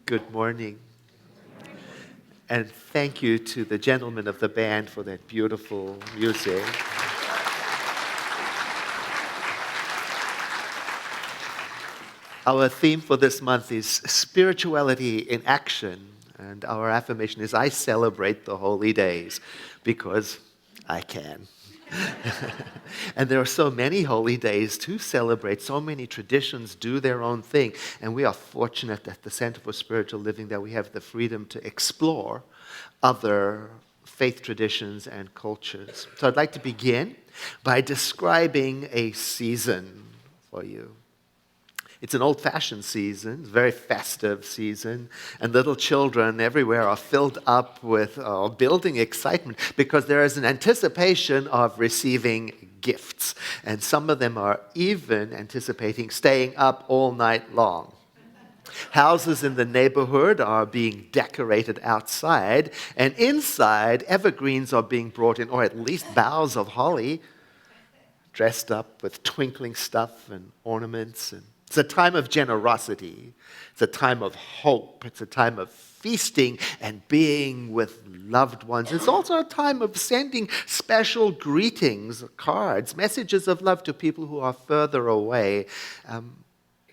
Good morning. And thank you to the gentlemen of the band for that beautiful music. Our theme for this month is spirituality in action. And our affirmation is, I celebrate the holy days because I can. And there are so many holy days to celebrate. So many traditions do their own thing. And we are fortunate at the Center for Spiritual Living that we have the freedom to explore other faith traditions and cultures. So I'd like to begin by describing a season for you. It's an old-fashioned season, a very festive season, and little children everywhere are filled up with building excitement because there is an anticipation of receiving gifts. And some of them are even anticipating staying up all night long. Houses in the neighborhood are being decorated outside, and inside, evergreens are being brought in, or at least boughs of holly, dressed up with twinkling stuff and ornaments. And it's a time of generosity. It's a time of hope. It's a time of feasting and being with loved ones. It's also a time of sending special greetings, cards, messages of love to people who are further away.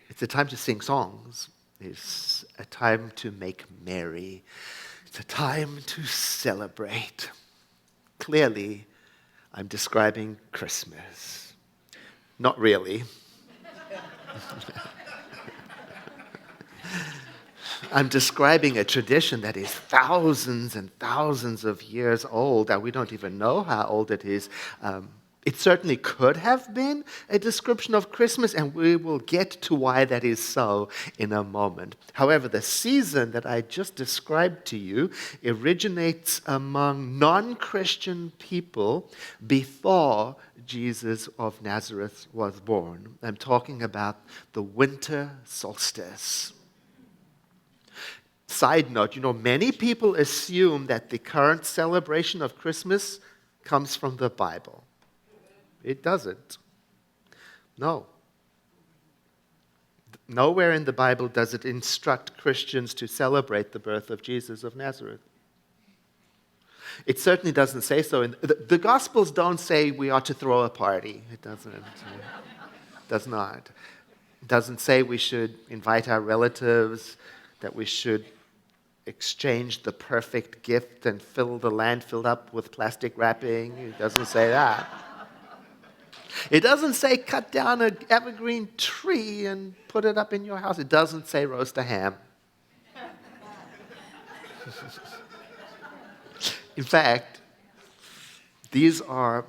It's a time to sing songs. It's a time to make merry. It's a time to celebrate. Clearly, I'm describing Christmas. Not really. I'm describing a tradition that is thousands and thousands of years old, and we don't even know how old it is. It certainly could have been a description of Christmas, and we will get to why that is so in a moment. However, the season that I just described to you originates among non-Christian people before Jesus of Nazareth was born. I'm talking about the winter solstice. Side note, many people assume that the current celebration of Christmas comes from the Bible. It doesn't. No. Nowhere in the Bible does it instruct Christians to celebrate the birth of Jesus of Nazareth. It certainly doesn't say so. The Gospels don't say we are to throw a party. It doesn't. It does not. It doesn't say we should invite our relatives, that we should exchange the perfect gift and fill the land filled up with plastic wrapping. It doesn't say that. It doesn't say cut down an evergreen tree and put it up in your house. It doesn't say roast a ham. In fact, these are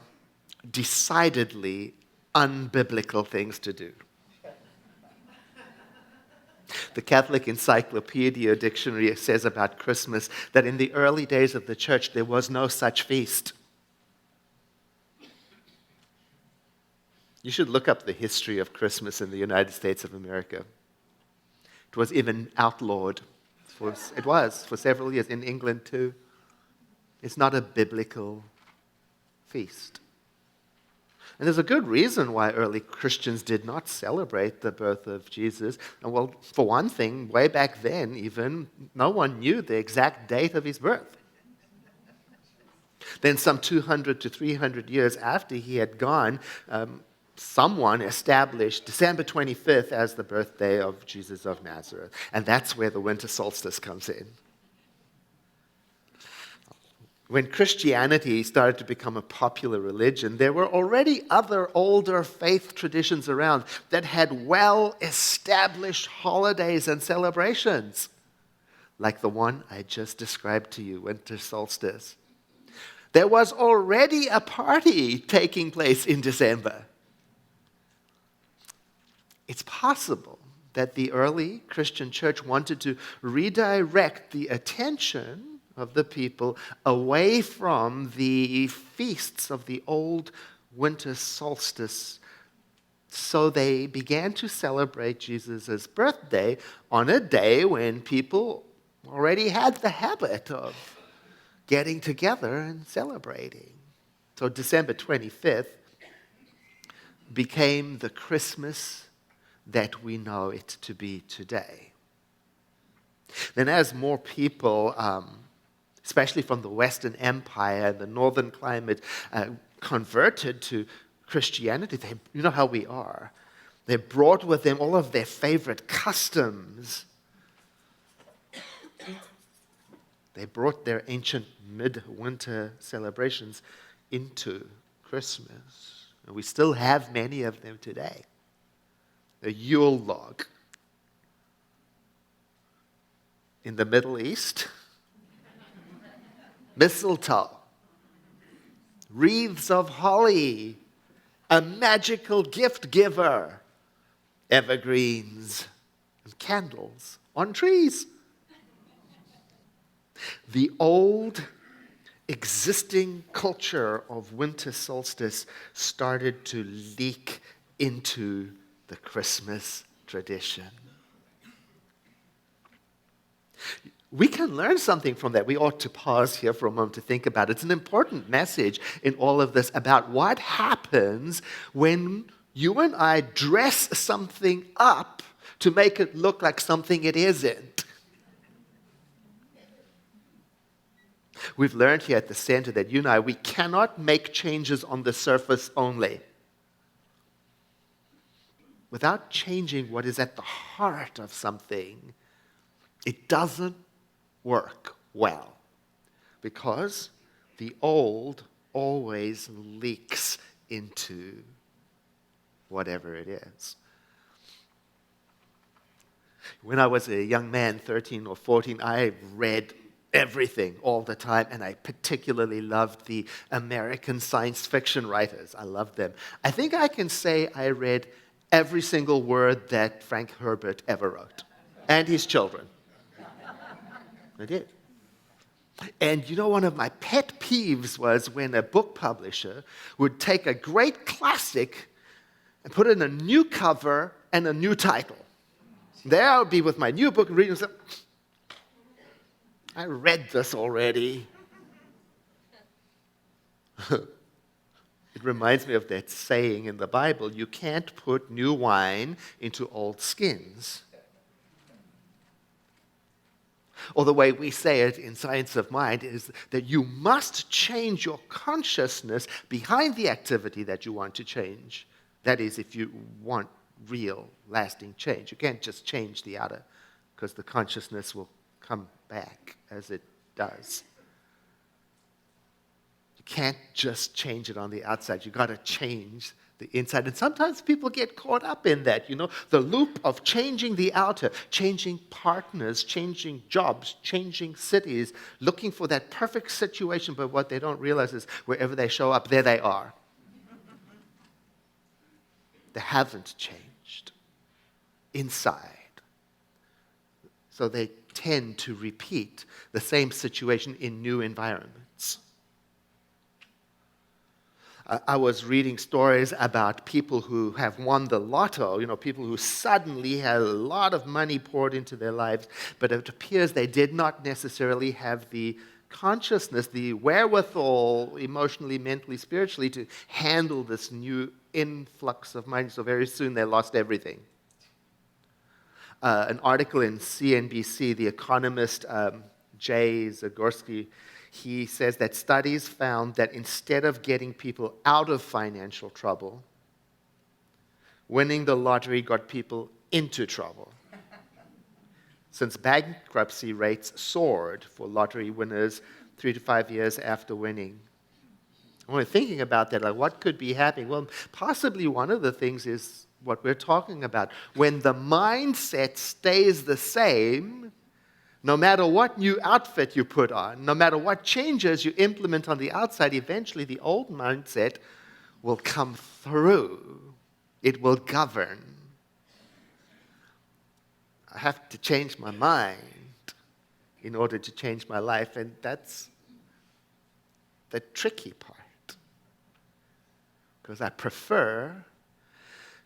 decidedly unbiblical things to do. The Catholic Encyclopedia Dictionary says about Christmas that in the early days of the church there was no such feast. You should look up the history of Christmas in the United States of America. It was even outlawed. It was for several years, in England too. It's not a biblical feast. And there's a good reason why early Christians did not celebrate the birth of Jesus. And well, for one thing, way back then even, no one knew the exact date of his birth. Then some 200 to 300 years after he had gone, someone established December 25th as the birthday of Jesus of Nazareth. And that's where the winter solstice comes in. When Christianity started to become a popular religion, there were already other older faith traditions around that had well-established holidays and celebrations, like the one I just described to you, winter solstice. There was already a party taking place in December. It's possible that the early Christian church wanted to redirect the attention of the people away from the feasts of the old winter solstice. So they began to celebrate Jesus' birthday on a day when people already had the habit of getting together and celebrating. So December 25th became the Christmas that we know it to be today. Then as more people, especially from the Western Empire and the Northern climate, converted to Christianity, you know how we are. They brought with them all of their favorite customs. They brought their ancient midwinter celebrations into Christmas. And we still have many of them today. The Yule log. In the Middle East, mistletoe, wreaths of holly, a magical gift giver, evergreens, and candles on trees. The old existing culture of winter solstice started to leak into the Christmas tradition. We can learn something from that. We ought to pause here for a moment to think about it. It's an important message in all of this about what happens when you and I dress something up to make it look like something it isn't. We've learned here at the center that you and I, we cannot make changes on the surface only. Without changing what is at the heart of something, it doesn't work well. Because the old always leaks into whatever it is. When I was a young man, 13 or 14, I read everything all the time, and I particularly loved the American science fiction writers. I loved them. I think I can say I read every single word that Frank Herbert ever wrote, and his children. I did. And you know, one of my pet peeves was when a book publisher would take a great classic and put in a new cover and a new title. There I would be with my new book and reading and say, I read this already. It reminds me of that saying in the Bible, you can't put new wine into old skins. Or the way we say it in Science of Mind is that you must change your consciousness behind the activity that you want to change. That is, if you want real, lasting change. You can't just change the outer, because the consciousness will come back as it does. You can't just change it on the outside. You've got to change the inside. And sometimes people get caught up in that, you know, the loop of changing the outer, changing partners, changing jobs, changing cities, looking for that perfect situation, but what they don't realize is wherever they show up, there they are. They haven't changed inside. So they tend to repeat the same situation in new environments. I was reading stories about people who have won the lotto, you know, people who suddenly had a lot of money poured into their lives, but it appears they did not necessarily have the consciousness, the wherewithal, emotionally, mentally, spiritually, to handle this new influx of money. So very soon they lost everything. An article in CNBC, the economist Jay Zagorski, he says that studies found that instead of getting people out of financial trouble, winning the lottery got people into trouble. Since bankruptcy rates soared for lottery winners 3 to 5 years after winning. When we're thinking about that, like what could be happening? Well, possibly one of the things is what we're talking about. When the mindset stays the same, no matter what new outfit you put on, no matter what changes you implement on the outside, eventually the old mindset will come through. It will govern. I have to change my mind in order to change my life, and that's the tricky part. Because I prefer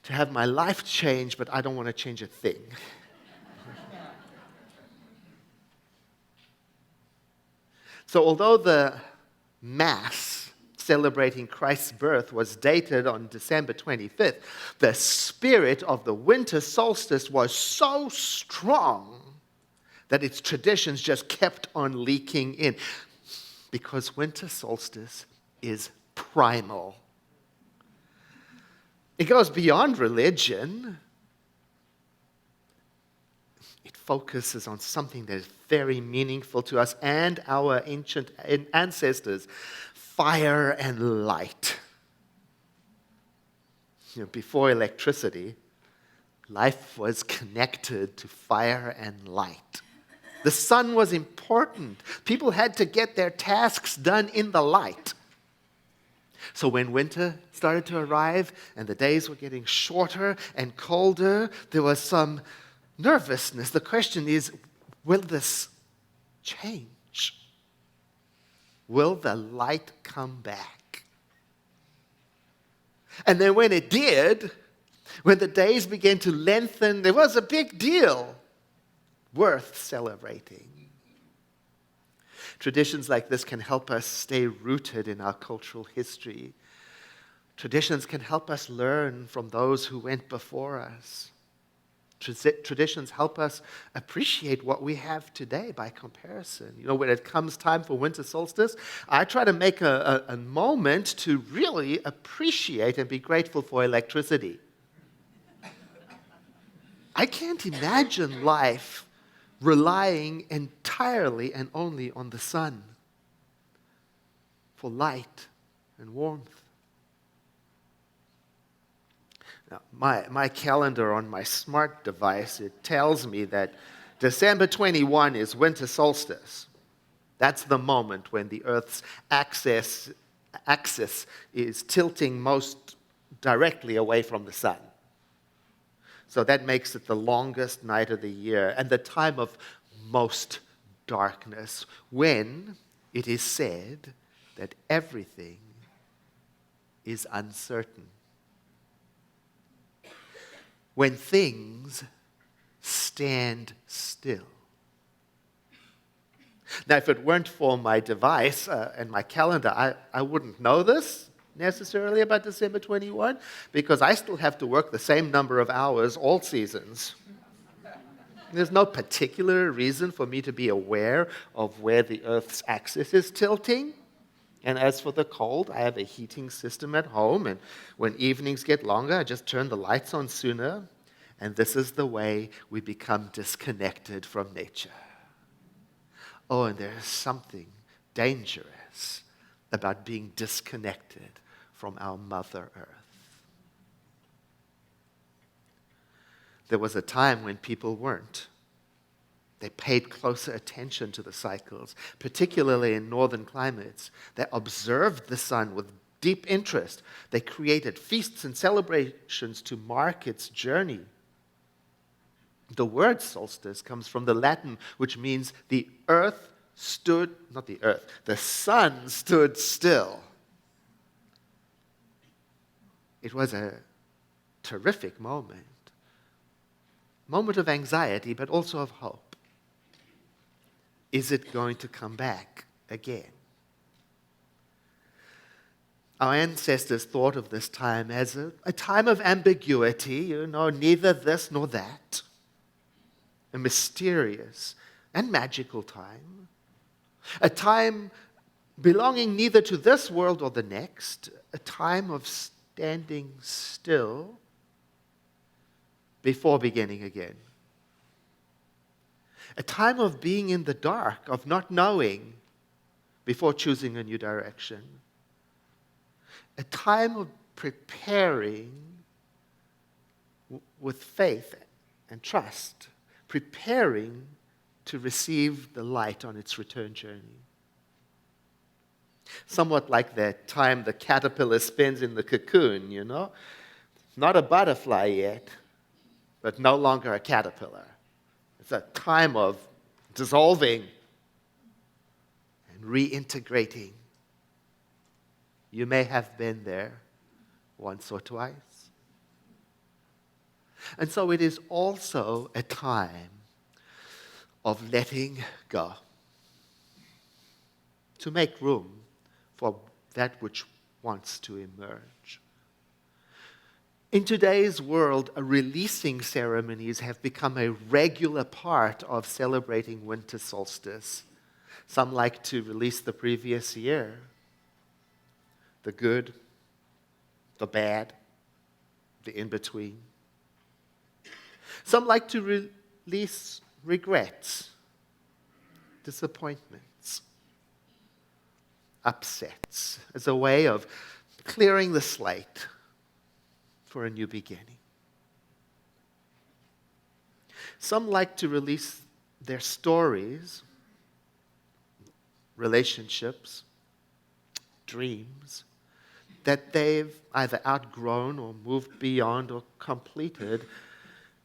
to have my life change, but I don't want to change a thing. So although the Mass celebrating Christ's birth was dated on December 25th, the spirit of the winter solstice was so strong that its traditions just kept on leaking in. Because winter solstice is primal. It goes beyond religion. It focuses on something that is very meaningful to us and our ancient ancestors, fire and light. Before electricity, life was connected to fire and light. The sun was important. People had to get their tasks done in the light. So when winter started to arrive and the days were getting shorter and colder, there was some nervousness. The question is, will this change? Will the light come back? And then when it did, when the days began to lengthen, there was a big deal worth celebrating. Traditions like this can help us stay rooted in our cultural history. Traditions can help us learn from those who went before us. Traditions help us appreciate what we have today by comparison. When it comes time for winter solstice, I try to make a moment to really appreciate and be grateful for electricity. I can't imagine life relying entirely and only on the sun for light and warmth. Now, my calendar on my smart device, it tells me that December 21 is winter solstice. That's the moment when the Earth's axis is tilting most directly away from the sun. So that makes it the longest night of the year and the time of most darkness, when it is said that everything is uncertain. When things stand still. Now, if it weren't for my device and my calendar, I wouldn't know this necessarily about December 21, because I still have to work the same number of hours all seasons. There's no particular reason for me to be aware of where the Earth's axis is tilting. And as for the cold, I have a heating system at home, and when evenings get longer, I just turn the lights on sooner. And this is the way we become disconnected from nature. Oh, and there is something dangerous about being disconnected from our Mother Earth. There was a time when people weren't. They paid closer attention to the cycles, particularly in northern climates. They observed the sun with deep interest. They created feasts and celebrations to mark its journey. The word solstice comes from the Latin, which means the sun stood still. It was a terrific moment of anxiety, but also of hope. Is it going to come back again? Our ancestors thought of this time as a time of ambiguity, neither this nor that. A mysterious and magical time. A time belonging neither to this world or the next. A time of standing still before beginning again. A time of being in the dark, of not knowing before choosing a new direction. A time of preparing with faith and trust, preparing to receive the light on its return journey. Somewhat like that time the caterpillar spends in the cocoon, Not a butterfly yet, but no longer a caterpillar. It's a time of dissolving and reintegrating. You may have been there once or twice. And so it is also a time of letting go, to make room for that which wants to emerge. In today's world, releasing ceremonies have become a regular part of celebrating winter solstice. Some like to release the previous year, the good, the bad, the in-between. Some like to release regrets, disappointments, upsets, as a way of clearing the slate for a new beginning. Some like to release their stories, relationships, dreams that they've either outgrown or moved beyond or completed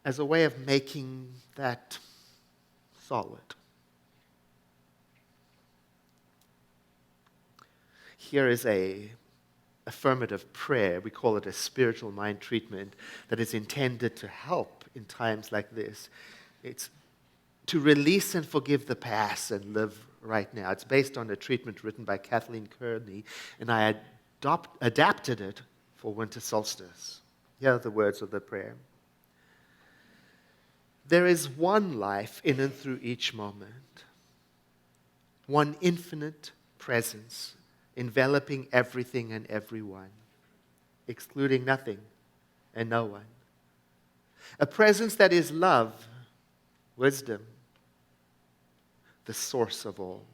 as a way of making that solid. Here is a affirmative prayer. We call it a spiritual mind treatment that is intended to help in times like this. It's to release and forgive the past and live right now. It's based on a treatment written by Kathleen Kearney, and I adapted it for winter solstice. Here are the words of the prayer. There is one life in and through each moment, one infinite presence enveloping everything and everyone, excluding nothing and no one. A presence that is love, wisdom, the source of all.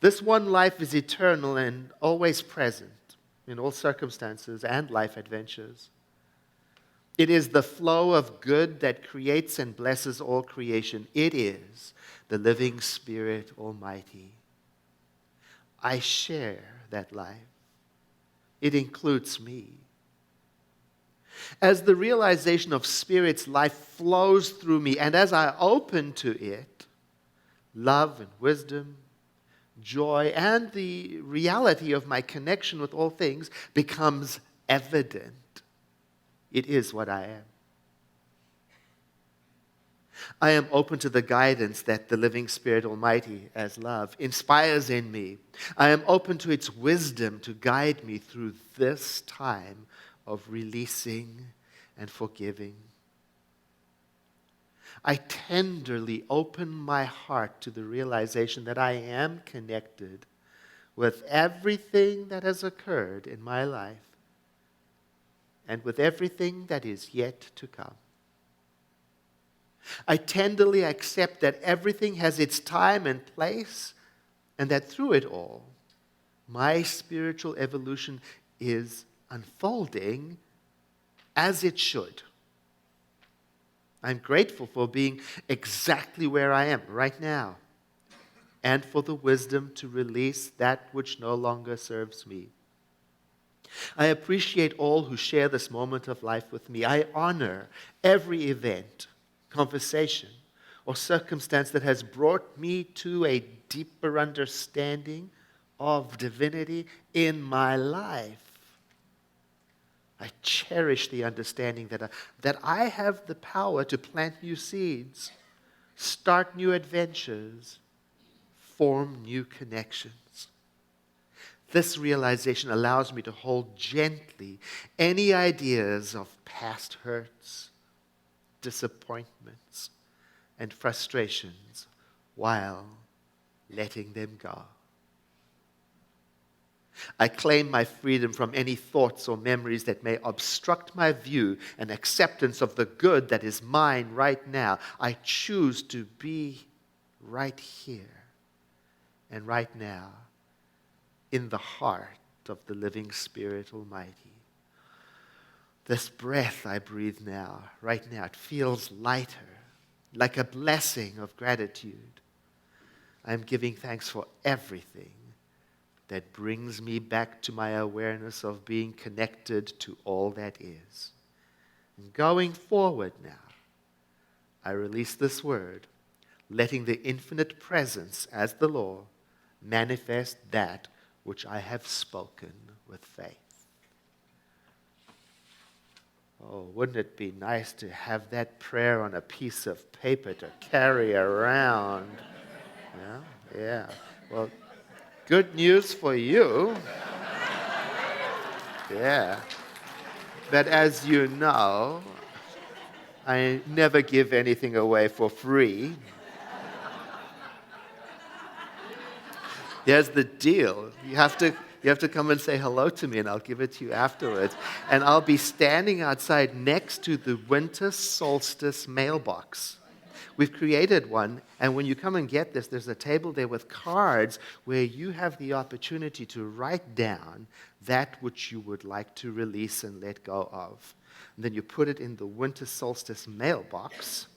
This one life is eternal and always present in all circumstances and life adventures. It is the flow of good that creates and blesses all creation. It is the living Spirit Almighty. I share that life. It includes me. As the realization of Spirit's life flows through me, and as I open to it, love and wisdom, joy, and the reality of my connection with all things becomes evident. It is what I am. I am open to the guidance that the living Spirit Almighty, as love, inspires in me. I am open to its wisdom to guide me through this time of releasing and forgiving. I tenderly open my heart to the realization that I am connected with everything that has occurred in my life and with everything that is yet to come. I tenderly accept that everything has its time and place, and that through it all, my spiritual evolution is unfolding as it should. I'm grateful for being exactly where I am right now, and for the wisdom to release that which no longer serves me. I appreciate all who share this moment of life with me. I honor every event, conversation, or circumstance that has brought me to a deeper understanding of divinity in my life. I cherish the understanding that I have the power to plant new seeds, start new adventures, form new connections. This realization allows me to hold gently any ideas of past hurts, disappointments, and frustrations while letting them go. I claim my freedom from any thoughts or memories that may obstruct my view and acceptance of the good that is mine right now. I choose to be right here and right now in the heart of the living Spirit Almighty. This breath I breathe now, right now, it feels lighter, like a blessing of gratitude. I'm giving thanks for everything that brings me back to my awareness of being connected to all that is. And going forward now, I release this word, letting the infinite presence as the law manifest that which I have spoken with faith. Oh, wouldn't it be nice to have that prayer on a piece of paper to carry around? Yeah. Well, good news for you. Yeah. But as you know, I never give anything away for free. Here's the deal. You have to come and say hello to me, and I'll give it to you afterwards. And I'll be standing outside next to the winter solstice mailbox. We've created one, and when you come and get this, there's a table there with cards where you have the opportunity to write down that which you would like to release and let go of. And then you put it in the winter solstice mailbox.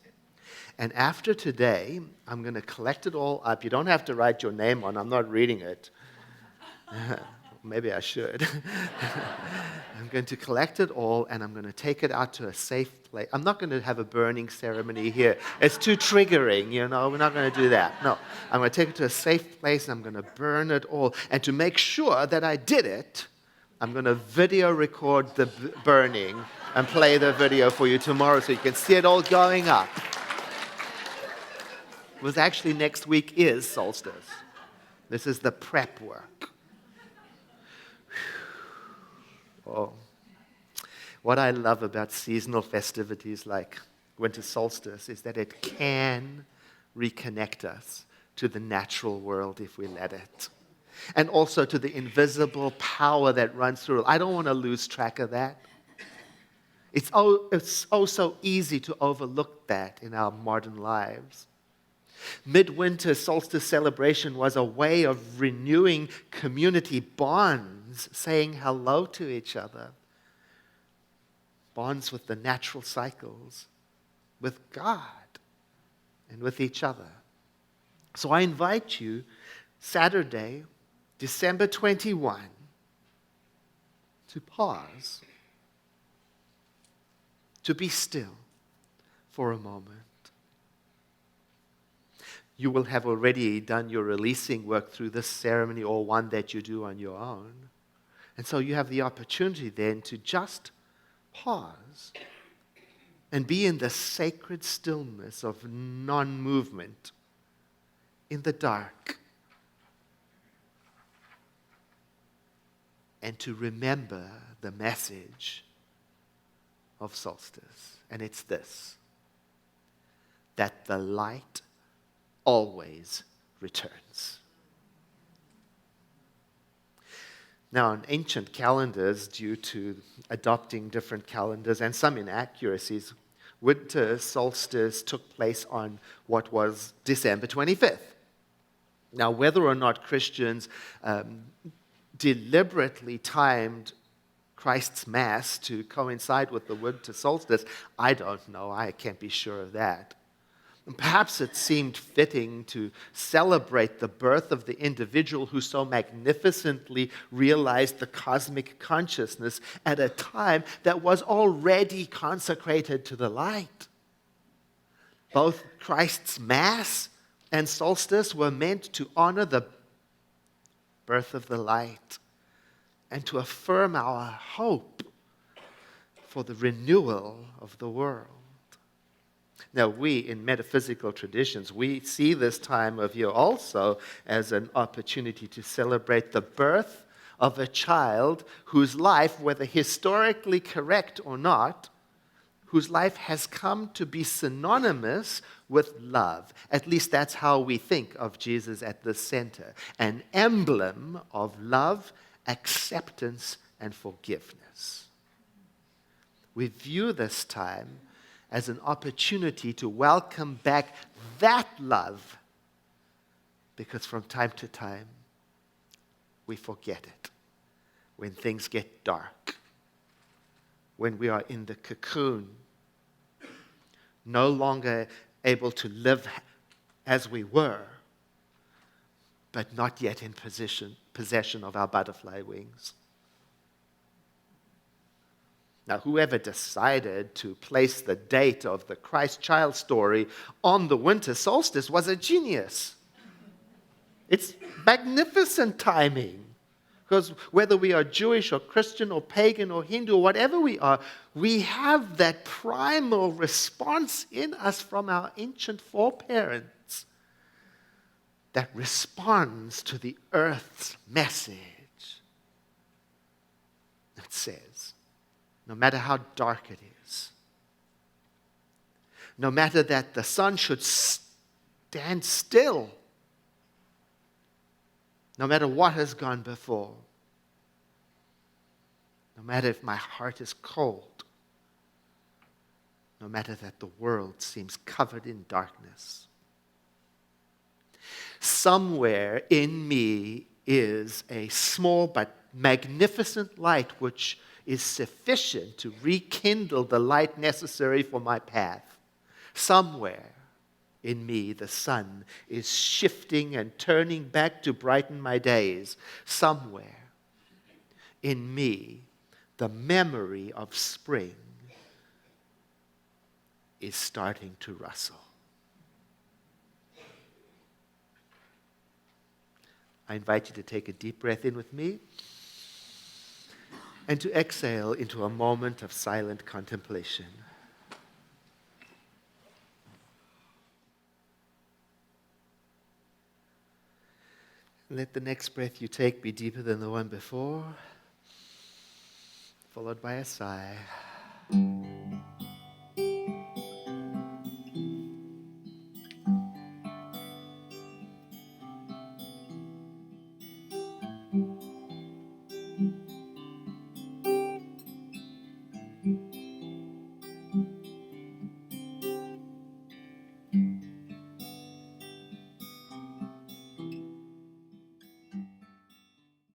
And after today, I'm going to collect it all up. You don't have to write your name on. I'm not reading it. Maybe I should. I'm going to collect it all, and I'm going to take it out to a safe place. I'm not going to have a burning ceremony here. It's too triggering, We're not going to do that. No. I'm going to take it to a safe place, and I'm going to burn it all. And to make sure that I did it, I'm going to video record the burning and play the video for you tomorrow so you can see it all going up. It was actually next week is solstice. This is the prep work. Oh. What I love about seasonal festivities like winter solstice is that it can reconnect us to the natural world if we let it. And also to the invisible power that runs through it. I don't want to lose track of that. It's so easy to overlook that in our modern lives. Midwinter solstice celebration was a way of renewing community bonds, saying hello to each other. Bonds with the natural cycles, with God, and with each other. So I invite you, Saturday, December 21, to pause, to be still for a moment. You will have already done your releasing work through this ceremony or one that you do on your own. And so you have the opportunity then to just pause and be in the sacred stillness of non-movement in the dark. And to remember the message of solstice. And it's this: that the light always returns. Now, on ancient calendars, due to adopting different calendars and some inaccuracies, winter solstice took place on what was December 25th. Now, whether or not Christians deliberately timed Christ's Mass to coincide with the winter solstice, I don't know. I can't be sure of that. Perhaps it seemed fitting to celebrate the birth of the individual who so magnificently realized the cosmic consciousness at a time that was already consecrated to the light. Both Christ's Mass and solstice were meant to honor the birth of the light and to affirm our hope for the renewal of the world. Now, we, in metaphysical traditions, we see this time of year also as an opportunity to celebrate the birth of a child whose life, whether historically correct or not, whose life has come to be synonymous with love. At least that's how we think of Jesus at the center. An emblem of love, acceptance, and forgiveness. We view this time as an opportunity to welcome back that love, because from time to time, we forget it. When things get dark, when we are in the cocoon, no longer able to live as we were, but not yet in possession of our butterfly wings. Now, whoever decided to place the date of the Christ child story on the winter solstice was a genius. It's magnificent timing. Because whether we are Jewish or Christian or pagan or Hindu or whatever we are, we have that primal response in us from our ancient foreparents that responds to the earth's message. It says, no matter how dark it is, no matter that the sun should stand still, no matter what has gone before, no matter if my heart is cold, no matter that the world seems covered in darkness. Somewhere in me is a small but magnificent light which is sufficient to rekindle the light necessary for my path. Somewhere in me, the sun is shifting and turning back to brighten my days. Somewhere in me, the memory of spring is starting to rustle. I invite you to take a deep breath in with me and to exhale into a moment of silent contemplation. Let the next breath you take be deeper than the one before, followed by a sigh.